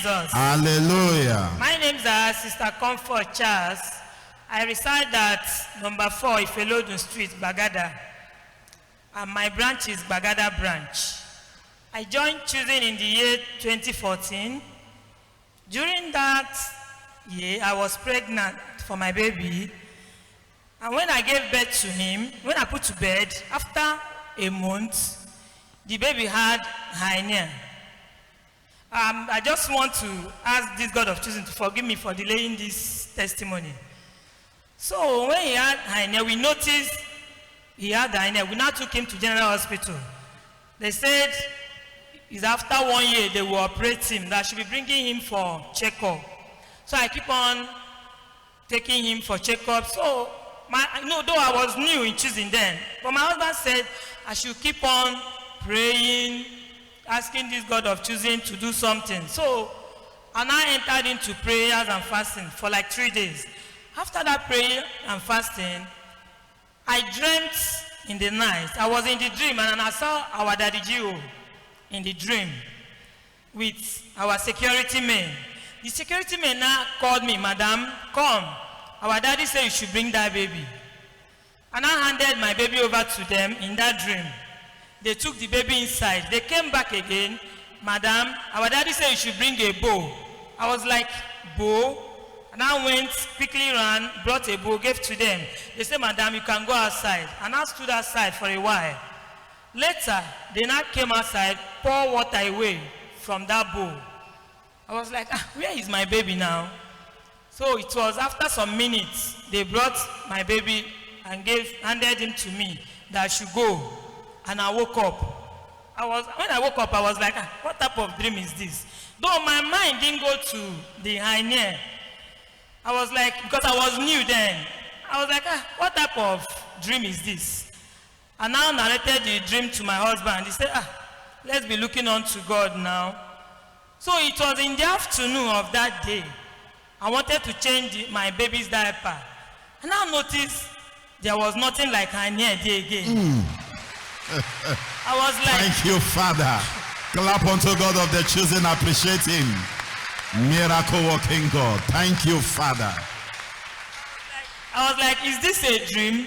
Jesus. Hallelujah. My name is Sister Comfort Charles. I reside at number 4 Ifelodun Street, Bagada. And my branch is Bagada branch. I joined choosing in the year 2014. During that year, I was pregnant for my baby. And when I gave birth to him, when I put to bed, after a month, the baby had hernia. I just want to ask this God of choosing to forgive me for delaying this testimony. So when he had hernia, we noticed he had hernia. We now took him to General Hospital. They said it's after 1 year they will operate him. That I should be bringing him for checkup. So I keep on taking him for checkup. So though I was new in choosing then, but my husband said I should keep on praying, asking this God of choosing to do something. So and I entered into prayers and fasting for like 3 days. After that prayer and fasting, I dreamt in the night. I was in the dream and I saw our Daddy Gio in the dream with our security men. The security men now called me, Madam, come. Our daddy said you should bring that baby. And I handed my baby over to them in that dream. They took the baby inside. They came back again. Madam, our daddy said you should bring a bow. I was like, bow? And I went, quickly ran, brought a bow, gave to them. They said, Madam, you can go outside. And I stood outside for a while. Later, they now came outside, pour water away from that bowl. I was like, where is my baby now? So it was after some minutes, they brought my baby and handed him to me that I should go. And I woke up. When I woke up, I was like, what type of dream is this? Though my mind didn't go to the hernia. I was like, because I was new then, I was like, what type of dream is this? I now narrated the dream to my husband. He said, let's be looking on to God now. So it was in the afternoon of that day, I wanted to change my baby's diaper. And I noticed there was nothing like hernia there again. I was like, thank you, Father. Clap unto God of the choosing, appreciate him. Miracle working God. Thank you, Father. I was like, is this a dream?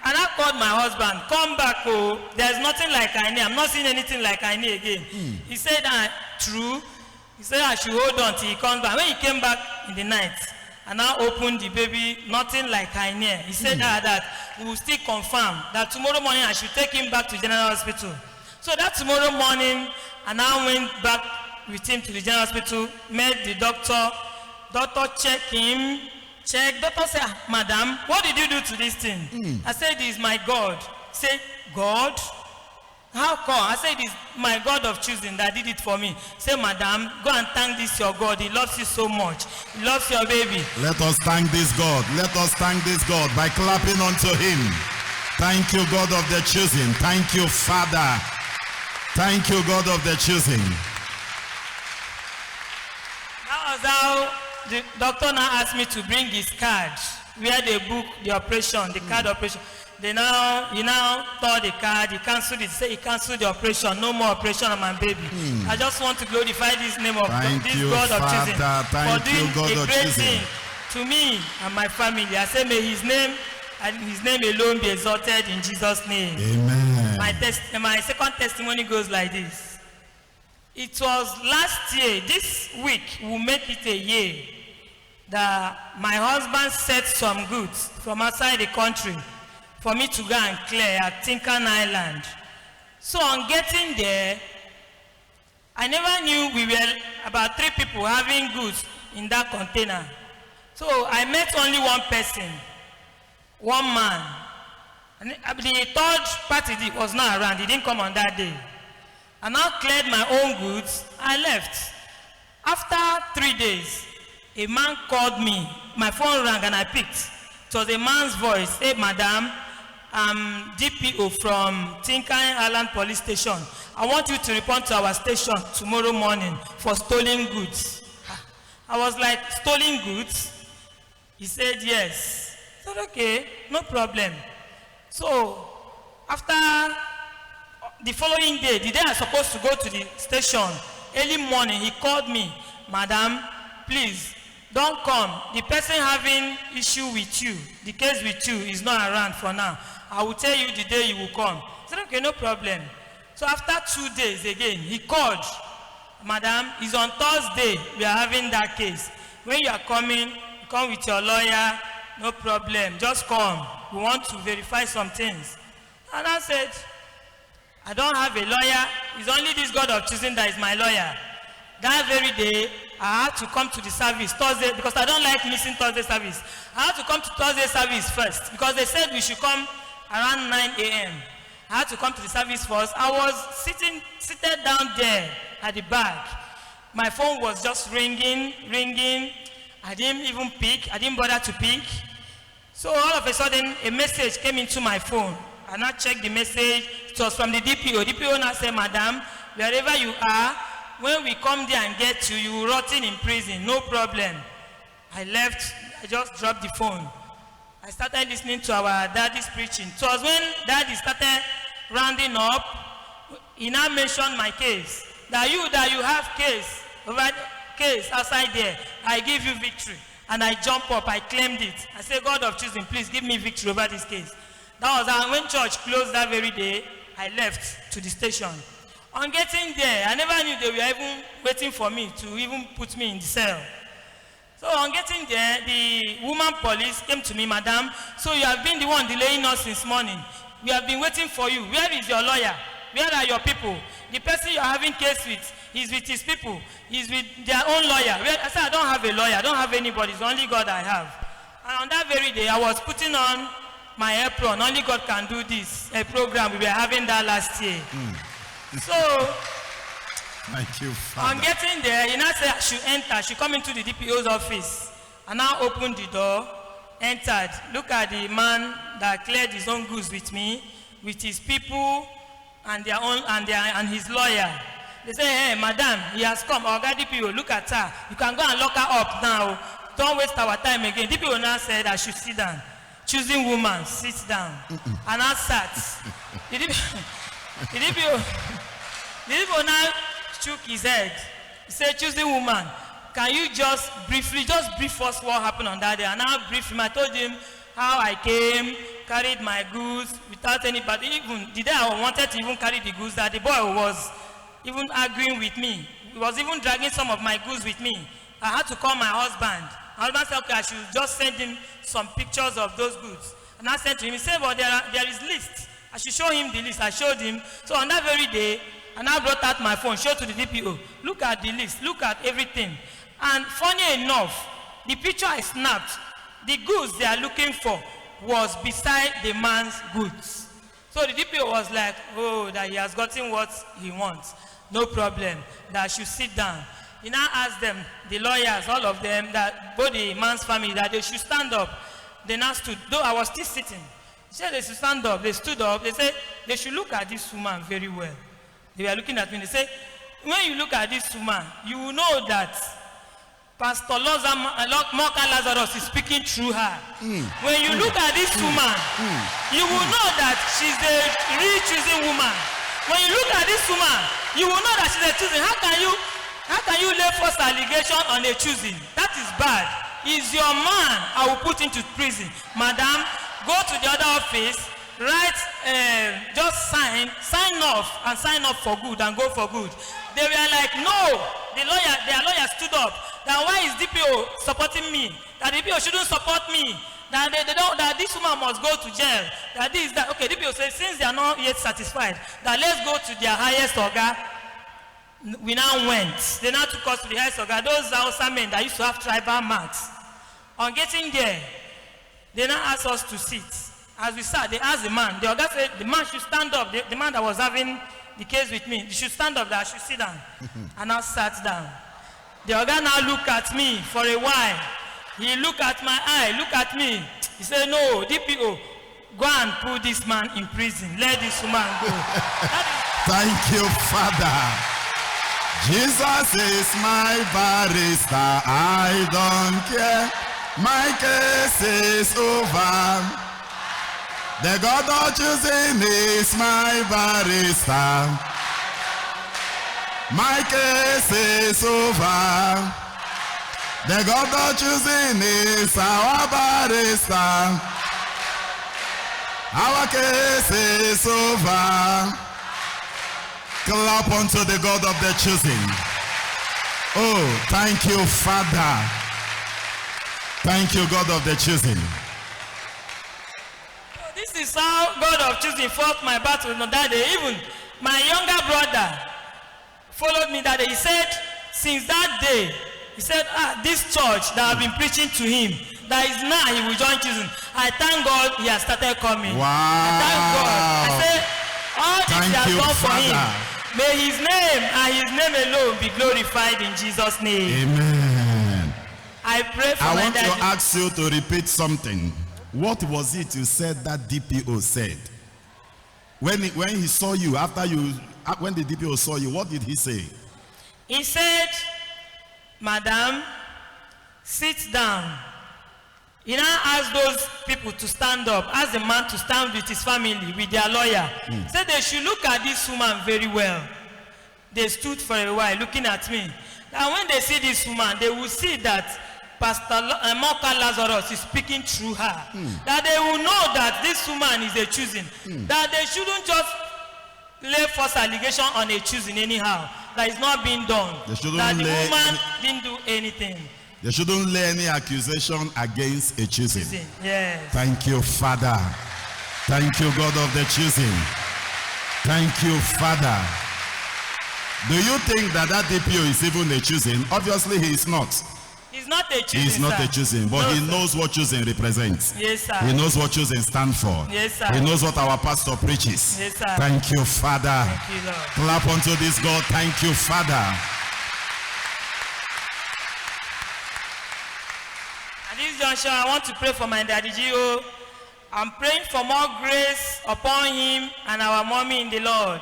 And I called my husband, come back, oh, there's nothing like hernia. I'm not seeing anything like hernia again. He said, true. He said I should hold on till he comes back. When he came back in the night, and I opened the baby, nothing like hernia. He said that we will still confirm that tomorrow morning I should take him back to General Hospital. So that tomorrow morning, and I went back with him to the General Hospital, met the doctor. Doctor checked him. Doctor said, Madam, what did you do to this thing? I said, it is my God. He said, God? How come? I said, it is my God of choosing that did it for me. Say, Madam, go and thank this your God. He loves you so much. He loves your baby. Let us thank this God. Let us thank this God by clapping unto him. Thank you, God of the choosing. Thank you, Father. Thank you, God of the choosing. That was how the doctor now asked me to bring his card where they book the operation, the card operation. He now tore the card, he cancelled it, said he cancelled the operation, no more operation on my baby. I just want to glorify this name of this God of choosing for doing a great thing to me and my family. I say may his name and his name alone be exalted in Jesus' name. Amen. My second testimony goes like this. It was last year, this week will make it a year, that my husband sent some goods from outside the country for me to go and clear at Tinkan Island. So on getting there, I never knew we were about 3 people having goods in that container. So I met only one person, one man. And the third party was not around, he didn't come on that day. I now cleared my own goods, I left. After 3 days, a man called me, my phone rang and I picked. It was a man's voice. Hey, Madam, I'm DPO from Tinkan Island Police Station. I want you to report to our station tomorrow morning for stolen goods. I was like, stolen goods? He said, yes. I said, okay, no problem. So, after the following day, the day I was supposed to go to the station, early morning, he called me Madam, please, don't come. The person having issue with you, the case with you is not around for now. I will tell you the day you will come. I said, okay, no problem. So after 2 days again, he called. Madam, it's on Thursday we are having that case. When you are coming, you come with your lawyer, no problem. Just come. We want to verify some things. And I said, I don't have a lawyer. It's only this God of choosing that is my lawyer. That very day, I had to come to the service Thursday because I don't like missing Thursday service. I had to come to Thursday service first because they said we should come around 9 a.m. I had to come to the service first. I was seated down there at the back. My phone was just ringing. I didn't even pick. I didn't bother to pick. So all of a sudden, a message came into my phone. I now checked the message. It was from the DPO. DPO now said, Madam, wherever you are, when we come there and get you, you will rot in prison, no problem. I left, I just dropped the phone. I started listening to our daddy's preaching. So it was when daddy started rounding up, he now mentioned my case. That you have case outside there, I give you victory. And I jump up, I claimed it. I said, God of choosing, please give me victory over this case. That was how, when church closed that very day, I left to the station. On getting there, I never knew they were even waiting for me to even put me in the cell. So on getting there, the woman police came to me, Madam, so you have been the one delaying us since morning. We have been waiting for you. Where is your lawyer? Where are your people? The person you are having case with, he's with his people. He's with their own lawyer. I said, I don't have a lawyer. I don't have anybody. It's only God I have. And on that very day, I was putting on my apron. Only God can do this. A program we were having that last year. So, thank you, Father. on getting there, he now said I should enter. I should come into the DPO's office. And now opened the door, entered. Look at the man that cleared his own goods with me, with his people and their own and his lawyer. They say, hey, Madam, he has come. Oga DPO, look at her. You can go and lock her up now. Don't waste our time again. DPO now said I should sit down. Choosing woman, sit down. And I sat. The DPO now shook his head. He said, choosing woman, can you just brief us what happened on that day? And I briefed him. I told him how I came, carried my goods without anybody. Even the day I wanted to even carry the goods, that the boy was even arguing with me. He was even dragging some of my goods with me. I had to call my husband. My husband said, okay, I should just send him some pictures of those goods. And I sent to him. He said, well, there is list. I should show him the list. I showed him. So on that very day, and I brought out my phone, showed to the DPO. Look at the list. Look at everything. And funny enough, the picture I snapped, the goods they are looking for was beside the man's goods. So the DPO was like, oh, that he has gotten what he wants. No problem. That I should sit down. He now asked them, the lawyers, all of them, that both the man's family, that they should stand up. They now stood. Though I was still sitting. He said they should stand up. They stood up. They said they should look at this woman very well. They were looking at me. They said, when you look at this woman, you will know that Pastor Moka Lazarus is speaking through her. When you look at this woman, you will know that she's a real choosing woman. When you look at this woman, you will know that she's a choosing. How can you lay false allegation on a choosing? That is bad. Is your man I will put into prison. Madam, go to the other office, write, just sign off and sign up for good and go for good. They were like, no. Their lawyer stood up. That why is DPO supporting me? That DPO shouldn't support me. That this woman must go to jail. That this, that. Okay, DPO says, since they are not yet satisfied, that let's go to their highest organ. We now went. They now took us to the highest organ. Those Hausa men that used to have tribal marks. On getting there, they now asked us to sit. As we sat, they asked the man. The organ said the man should stand up. The man that was having the case with me, he should stand up, that I should sit down. And I sat down. The organ now looked at me for a while. He looked at my eye, look at me. He said, no, DPO, go and put this man in prison. Let this woman go. Thank you, Father. Jesus is my barrister. I don't care. My case is over. The God of choosing is my barrister. My case is over. The God of choosing is our barrister. Our case is over. Clap unto the God of the choosing. Oh, thank you, Father. Thank you, God of the choosing. This is how God of choosing fought my battle on that day. Even my younger brother followed me that day. He said, since that day, he said, this church that I've been preaching to him, that is now he will join choosing. I thank God he has started coming. Wow. I thank God. I say, all this he has done for him. May his name and his name alone be glorified in Jesus' name. Amen. I pray for I my want daddy. to ask you to repeat something. What was it you said that DPO said? When he saw you, when the DPO saw you, what did he say? He said, Madam, sit down. He now asked those people to stand up, asked the man to stand with his family, with their lawyer. Said they should look at this woman very well. They stood for a while looking at me. And when they see this woman, they will see that Pastor Moka Lazarus is speaking through her. That they will know that this woman is a choosing. That they shouldn't just lay false allegation on a choosing anyhow. That is not being done. That the woman didn't do anything. They shouldn't lay any accusation against a choosing. Yes. Thank you, Father. Thank you, God of the choosing. Thank you, Father. Do you think that DPO is even a choosing? Obviously, he is not. He's not a choosing. He's not sir. a choosing, but no, he sir. knows what choosing represents. Yes, sir. He knows what choosing stands for. Yes, sir. He knows what our pastor preaches. Yes, sir. Thank you, Father. Thank you, Lord. Clap unto this God. Thank you, Father. At this juncture, I want to pray for my daddy Gio. I'm praying for more grace upon him and our mommy in the Lord,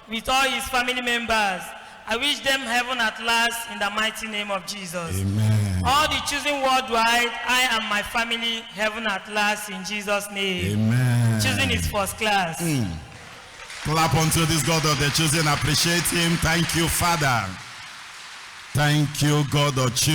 with all his family members. I wish them heaven at last in the mighty name of Jesus. Amen. All the choosing worldwide, I and my family, heaven at last in Jesus' name. Amen. Choosing is first class. Clap unto this God of the choosing. Appreciate him. Thank you, Father. Thank you, God of choosing.